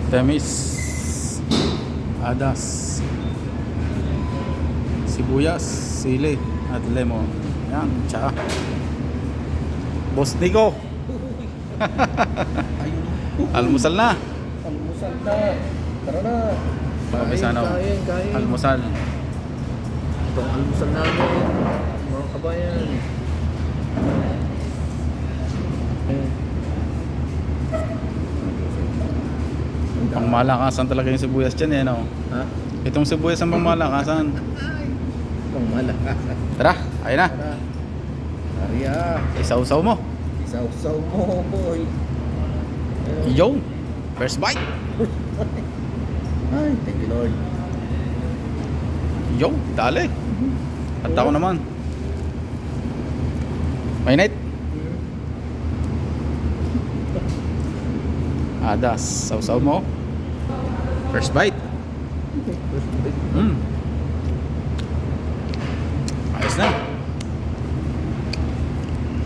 Temis, adas, sibuyas, sili at lemon. Yan, tsaka Boss Nico. Ayun. Almusal na. Almusal na. Tara na. Pagkabisano. Kain. Almusal. Ito ang almusal namin, mga kabayan. Pangmalakasan talaga yung sibuyas dyan eh, no? Ha? Itong sibuyas ang pangmalakasan. Pang malakasan. Tara, ayun na. Tara. Arya. Isaw-saw mo. Isaw-saw mo, boy. Yo, first bite. Ay, thank you, Lord. Yo, dali. At ako naman. Mainit. Adas, saw-saw mo. First bite. Ayos na.